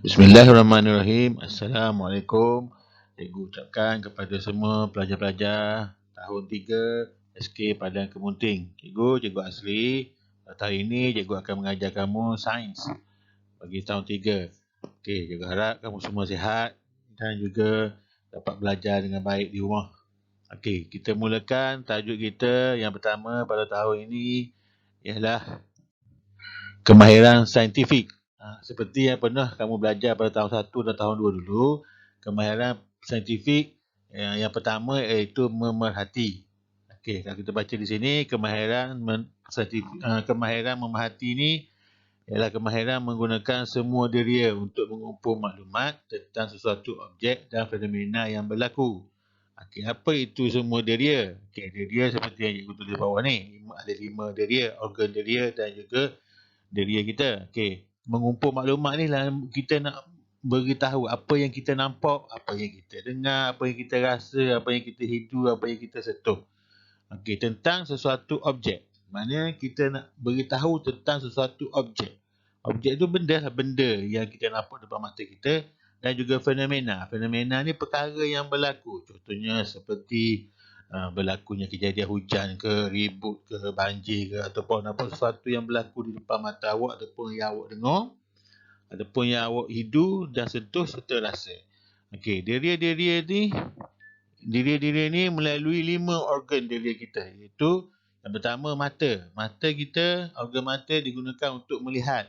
Bismillahirrahmanirrahim. Assalamualaikum. Cikgu ucapkan kepada semua pelajar-pelajar tahun 3 SK Padang Kemunting. Cikgu Asri. Hari ini cikgu akan mengajar kamu sains bagi tahun 3. Okey, cikgu harap kamu semua sihat dan juga dapat belajar dengan baik di rumah. Okey, kita mulakan tajuk kita yang pertama pada tahun ini ialah kemahiran saintifik. Seperti yang pernah kamu belajar pada tahun 1 dan tahun 2 dulu, kemahiran saintifik yang pertama iaitu memerhati. Okey, kalau kita baca di sini, kemahiran memerhati ini ialah kemahiran menggunakan semua deria untuk mengumpul maklumat tentang sesuatu objek dan fenomena yang berlaku. Okey, apa itu semua deria? Okey, deria seperti yang cikgu tulis bawah ni. Ada 5 deria, organ deria dan juga deria kita. Okey, mengumpul maklumat ni lah kita nak beritahu apa yang kita nampak, apa yang kita dengar, apa yang kita rasa, apa yang kita hidu, apa yang kita sentuh. Okey, tentang sesuatu objek. Maknanya kita nak beritahu tentang sesuatu objek. Objek tu benda yang kita nampak depan mata kita, dan juga fenomena. Fenomena ni perkara yang berlaku. Contohnya seperti berlakunya kejadian hujan ke, ribut ke, banjir ke, ataupun apa sesuatu yang berlaku di depan mata awak ataupun yang awak dengar, ataupun yang awak hidu dan sentuh serta rasa. Okey, deria ni melalui 5 organ deria kita, iaitu yang pertama mata. Mata kita, organ mata digunakan untuk melihat.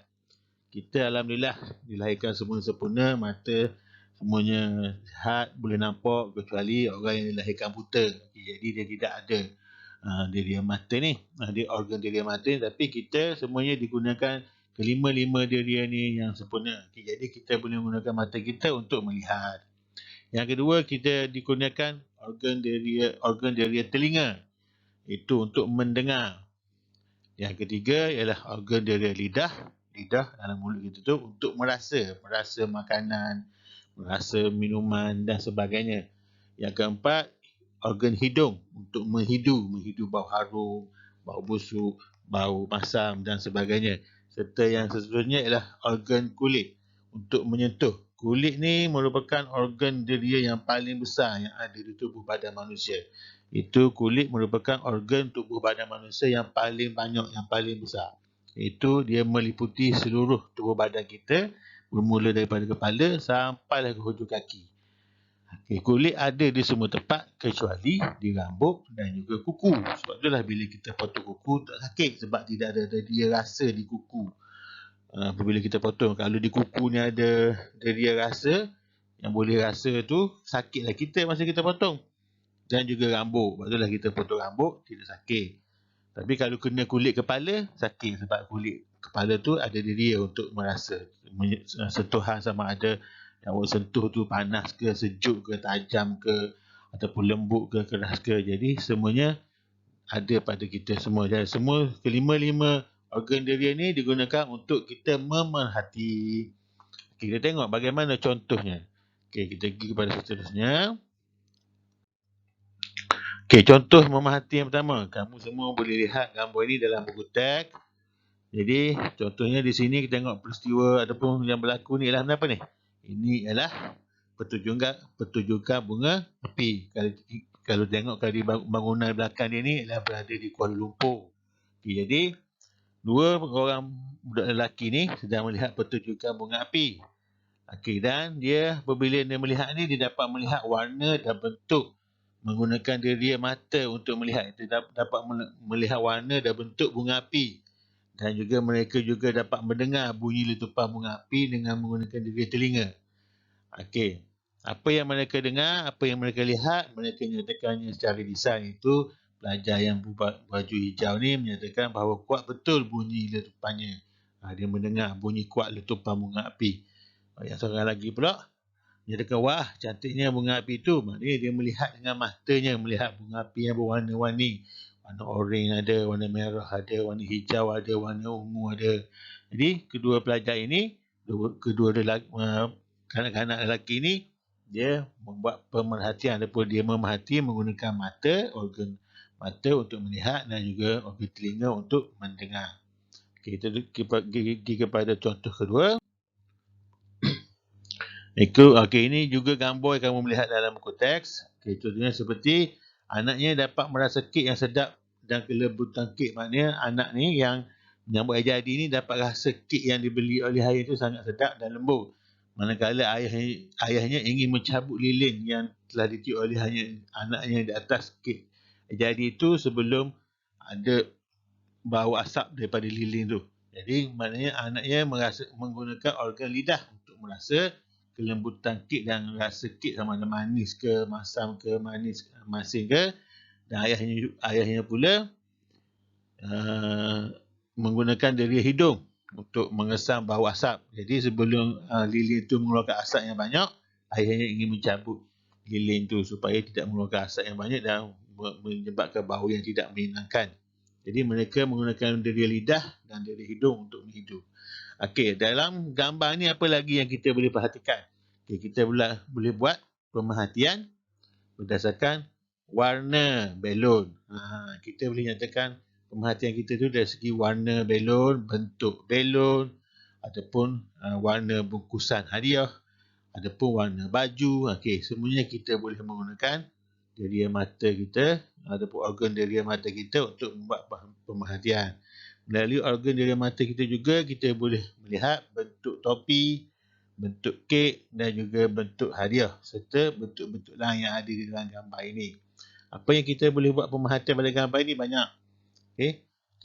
Kita alhamdulillah dilahirkan semua sempurna, mata semuanya sihat, boleh nampak, kecuali orang yang dilahirkan buta. Jadi dia tidak ada deria mata ni, dia organ deria mata ni, tapi kita semuanya digunakan kelima-lima deria ni yang sempurna. Jadi kita boleh menggunakan mata kita untuk melihat. Yang kedua, kita digunakan organ deria telinga, itu untuk mendengar. Yang ketiga ialah organ deria lidah dalam mulut kita tu untuk merasa makanan, merasa minuman dan sebagainya. Yang keempat, organ hidung untuk menghidu bau harum, bau busuk, bau masam dan sebagainya. Serta yang seterusnya ialah organ kulit untuk menyentuh. Kulit ni merupakan organ deria yang paling besar yang ada di tubuh badan manusia. Itu kulit merupakan organ tubuh badan manusia yang paling banyak, yang paling besar. Itu dia meliputi seluruh tubuh badan kita, bermula daripada kepala sampai ke hujung kaki. Okay, kulit ada di semua tempat kecuali di rambut dan juga kuku. Sebab itulah bila kita potong kuku tak sakit sebab tidak ada deria rasa di kuku. Apabila kita potong, kalau di kuku ni ada deria rasa yang boleh rasa tu, sakitlah kita masa kita potong. Dan juga rambut, sebab itulah kita potong rambut tidak sakit. Tapi kalau kena kulit kepala, sakit sebab kulit kepala tu ada deria untuk merasa sentuhan, sama ada yang awak sentuh tu panas ke, sejuk ke, tajam ke, ataupun lembut ke, keras ke. Jadi semuanya ada pada kita semua. Dan semua kelima-lima organ deria ni digunakan untuk kita memerhati. Kita tengok bagaimana contohnya. Okey, kita pergi kepada seterusnya. Okey, contoh memerhati yang pertama. Kamu semua boleh lihat gambar ini dalam buku teks. Jadi, contohnya di sini kita tengok peristiwa ataupun yang berlaku ni ialah apa ni? Ini ialah pertunjukan bunga api. Kalau tengok di bangunan belakang dia ni ialah berada di Kuala Lumpur. Okay, jadi, dua orang budak lelaki ni sedang melihat pertunjukan bunga api. Okey, dan dia apabila dia melihat ni, dia dapat melihat warna dan bentuk menggunakan deria mata untuk melihat. Dia dapat melihat warna dan bentuk bunga api. Dan juga mereka juga dapat mendengar bunyi letupan bunga api dengan menggunakan deria telinga. Okey, apa yang mereka dengar, apa yang mereka lihat, mereka nyatakannya secara lisan. Itu pelajar yang baju hijau ni menyatakan bahawa kuat betul bunyi letupannya. Dia mendengar bunyi kuat letupan bunga api. Yang seorang lagi pula menyatakan, wah, cantiknya bunga api itu. Maknanya dia melihat dengan matanya, melihat bunga api yang berwarna-warni. Warna oranye ada, warna merah ada, warna hijau ada, warna ungu ada. Jadi, kedua pelajar ini, kanak-kanak lelaki ini, dia membuat pemerhatian ataupun dia memerhati menggunakan organ mata untuk melihat dan juga organ telinga untuk mendengar. Okay, kita pergi kepada contoh kedua. Ini juga gambar yang kamu melihat dalam buku teks. Contohnya seperti anaknya dapat merasa kek yang sedap dan kelembutan kek. Maknanya anak ni yang menyambut hari jadi ni dapat rasa kek yang dibeli oleh ayah itu sangat sedap dan lembut. Manakala ayahnya ingin mencabut lilin yang telah ditiup oleh anaknya di atas kek jadi itu sebelum ada bau asap daripada lilin tu. Jadi maknanya anaknya menggunakan organ lidah untuk merasa kelembutan kek dan rasa kek sama ada manis ke, masam ke, masin ke. Dan ayahnya pula menggunakan deria hidung untuk mengesam bau asap. Jadi sebelum lilin itu mengeluarkan asap yang banyak, ayahnya ingin mencabut lilin itu supaya tidak mengeluarkan asap yang banyak dan menyebabkan bau yang tidak menyenangkan. Jadi mereka menggunakan deria lidah dan deria hidung untuk menghidup. Dalam gambar ni apa lagi yang kita boleh perhatikan? Kita boleh buat pemerhatian berdasarkan warna belon. Kita boleh nyatakan pemerhatian kita tu dari segi warna belon, bentuk belon, ataupun warna bungkusan hadiah, ataupun warna baju. Semuanya kita boleh menggunakan deria mata kita ataupun organ deria mata kita untuk membuat pemerhatian. Melalui organ deria mata kita juga kita boleh melihat bentuk topi, bentuk kek dan juga bentuk hadiah serta bentuk-bentuk lain yang ada di dalam gambar ini. Apa yang kita boleh buat pemerhatian pada gambar ini banyak.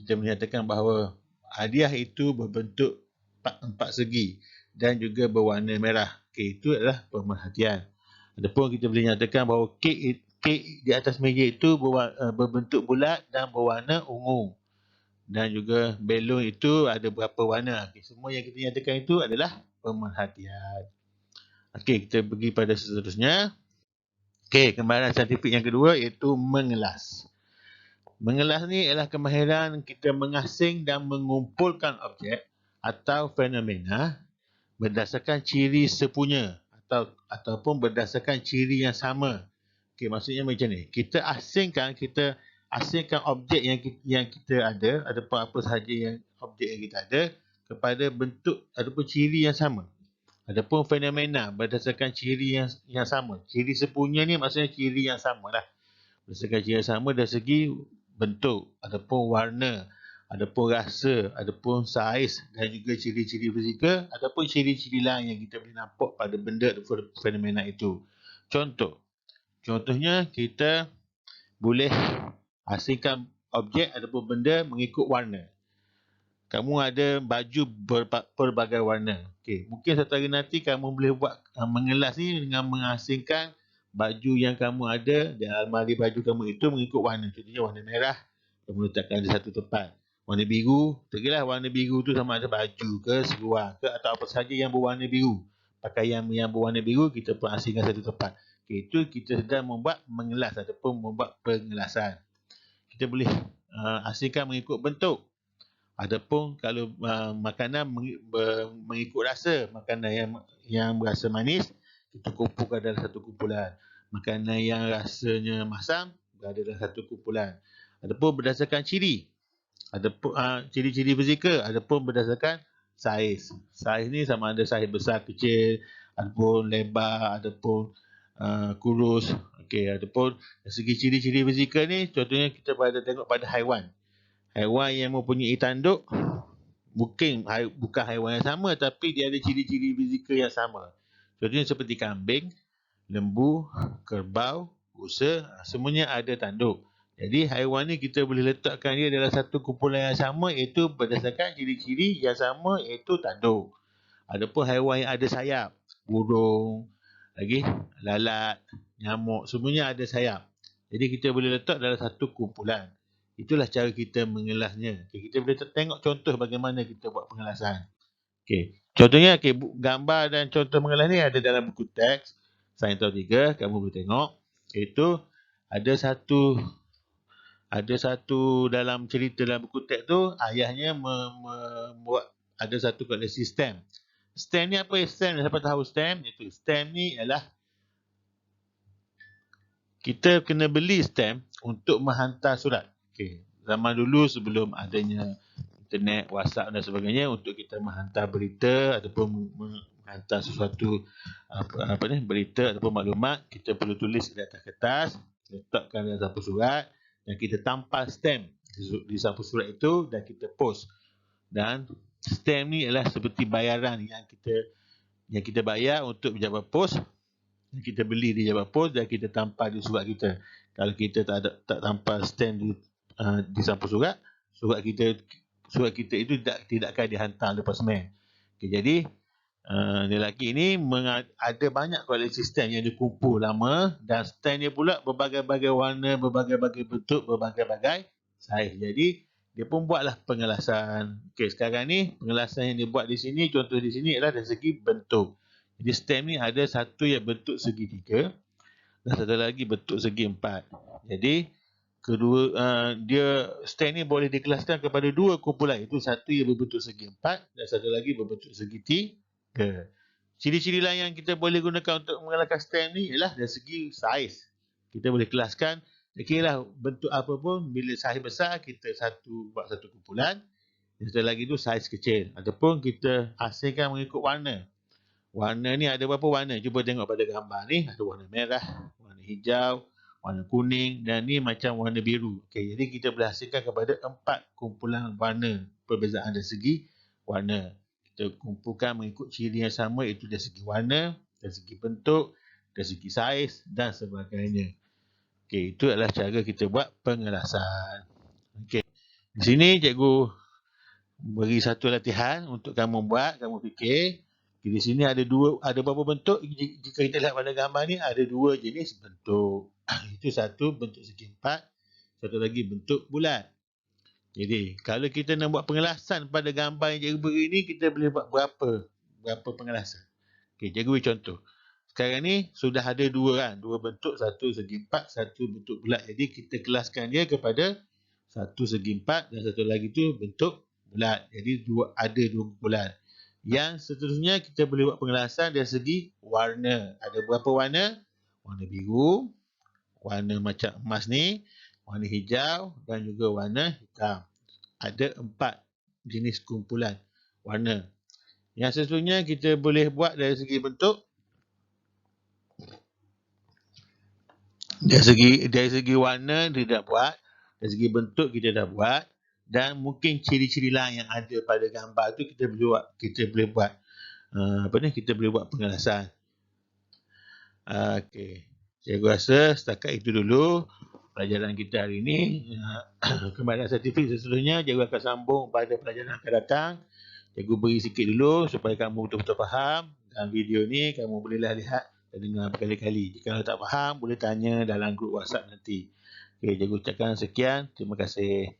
Kita menyatakan bahawa hadiah itu berbentuk empat segi dan juga berwarna merah. Itu adalah pemerhatian. Adapun kita boleh nyatakan bahawa kek di atas meja itu berbentuk bulat dan berwarna ungu. Dan juga belon itu ada berapa warna. Semua yang kita nyatakan itu adalah pemerhatian. Kita pergi pada seterusnya. Kemahiran saintifik yang kedua iaitu mengelas. Mengelas ni adalah kemahiran kita mengasing dan mengumpulkan objek atau fenomena berdasarkan ciri sepunya ataupun berdasarkan ciri yang sama. Maksudnya macam ni. Kita asingkan objek yang kita ada ataupun apa sahaja yang objek yang kita ada kepada bentuk ataupun ciri yang sama. Adapun fenomena berdasarkan ciri yang sama. Ciri sepunya ni maksudnya ciri yang sama lah. Berdasarkan ciri yang sama dari segi bentuk ataupun warna, adapun rasa, adapun saiz dan juga ciri-ciri fizikal ataupun ciri-ciri lain yang kita boleh nampak pada benda ataupun fenomena itu. Contohnya kita boleh asingkan objek ataupun benda mengikut warna. Kamu ada baju berbagai warna. Mungkin satu hari nanti kamu boleh buat mengelas ni dengan mengasingkan baju yang kamu ada dan almari baju kamu itu mengikut warna. Contohnya warna merah, kamu letakkan di satu tempat. Warna biru, tegilah warna biru tu sama ada baju ke, seluar ke atau apa sahaja yang berwarna biru. Pakaian yang berwarna biru kita pun asingkan satu tempat. Itu kita sedang membuat mengelas ataupun membuat pengelasan. Kita boleh asingkan mengikut bentuk. Adapun kalau makanan mengikut rasa, makanan yang berasa manis, kita kumpulkan dalam satu kumpulan. Makanan yang rasanya masam, berada dalam satu kumpulan. Adapun berdasarkan ciri, adapun ciri-ciri fizikal, adapun berdasarkan saiz. Saiz ni sama ada saiz besar, kecil, adapun lebar, adapun kurus. Adapun dari segi ciri-ciri fizikal ni, contohnya kita tengok pada haiwan. Haiwan yang mempunyai tanduk bukan haiwan yang sama tapi dia ada ciri-ciri fizikal yang sama. Contohnya seperti kambing, lembu, kerbau, rusa, semuanya ada tanduk. Jadi haiwan ni kita boleh letakkan dia dalam satu kumpulan yang sama iaitu berdasarkan ciri-ciri yang sama iaitu tanduk. Adapun haiwan yang ada sayap, burung, lalat, nyamuk, semuanya ada sayap. Jadi kita boleh letak dalam satu kumpulan. Itulah cara kita mengelasnya. Kita boleh tengok contoh bagaimana kita buat pengelasan. Contohnya gambar dan contoh mengelas ni ada dalam buku teks Sains Tahun 3. Kamu boleh tengok. Iaitu ada satu dalam cerita dalam buku teks tu, ayahnya membuat ada satu koleksi stamp. Stamp ni apa? Stamp, siapa tahu stamp? Stamp ni ialah kita kena beli stamp untuk menghantar surat. Zaman dulu sebelum adanya internet, WhatsApp dan sebagainya, untuk kita menghantar berita ataupun hantar sesuatu berita ataupun maklumat, kita perlu tulis di atas kertas, letakkan dalam sampul surat dan kita tampal stamp di sampul surat itu dan kita post. Dan stamp ni adalah seperti bayaran yang kita bayar untuk pejabat pos. Kita beli di pejabat pos dan kita tampal di surat kita. Kalau kita tak tampal stamp di sampul surat kita itu tidak akan dihantar lepas semen. Okay, jadi lelaki ini ada banyak koleksi stamp yang dikumpul lama dan stamp dia pula berbagai-bagai warna, berbagai-bagai bentuk, berbagai-bagai saiz. Jadi dia pun buatlah pengelasan. Okey, sekarang ni pengelasan yang dia buat di sini, contoh di sini adalah dari segi bentuk. Jadi stamp ni ada satu yang bentuk segitiga dan satu lagi bentuk segi empat. Jadi dia stamp ni boleh dikelaskan kepada dua kumpulan, itu satu yang berbentuk segi empat dan satu lagi berbentuk segitiga. Ciri-ciri lain yang kita boleh gunakan untuk mengelaskan stamp ni ialah dari segi saiz. Kita boleh kelaskan, kira bentuk apa pun, bila saiz besar kita buat satu kumpulan, satu lagi tu saiz kecil, ataupun kita asingkan mengikut warna. Warna ni ada berapa warna? Cuba tengok pada gambar ni, ada warna merah, warna hijau, warna kuning dan ni macam warna biru. Okey, jadi kita boleh hasilkan kepada 4 kumpulan warna, perbezaan dari segi warna. Kita kumpulkan mengikut ciri yang sama, iaitu dari segi warna, dari segi bentuk, dari segi saiz dan sebagainya. Okey, itu adalah cara kita buat pengelasan. Okey, di sini cikgu beri satu latihan untuk kamu buat, kamu fikir. Okay, di sini ada berapa bentuk? Jika kita lihat pada gambar ni ada 2 jenis bentuk. Itu satu bentuk segi empat, satu lagi bentuk bulat. Jadi kalau kita nak buat pengelasan pada gambar yang cikgu beri ni, kita boleh buat berapa pengelasan? Okey, cikgu beri contoh. Sekarang ni sudah ada 2 kan, 2 bentuk, satu segi empat, satu bentuk bulat. Jadi kita kelaskan dia kepada satu segi empat dan satu lagi tu bentuk bulat. Jadi ada 2 kumpulan. Yang seterusnya kita boleh buat pengelasan dari segi warna. Ada berapa warna? Warna biru, warna macam emas ni, warna hijau dan juga warna hitam. Ada 4 jenis kumpulan warna. Yang seterusnya kita boleh buat dari segi bentuk. Dari segi warna kita dah buat, dari segi bentuk kita dah buat, dan mungkin ciri-ciri lain yang ada pada gambar tu kita boleh buat pengelasan. Okey, saya rasa setakat itu dulu pelajaran kita hari ini. Kembali sertifik seterusnya cikgu akan sambung pada pelajaran akan datang. Cikgu beri sikit dulu supaya kamu betul-betul faham, dan video ni kamu bolehlah lihat dan dengar berkali-kali. Jika tak faham boleh tanya dalam grup WhatsApp nanti. Okey, cikgu ucapkan sekian, terima kasih.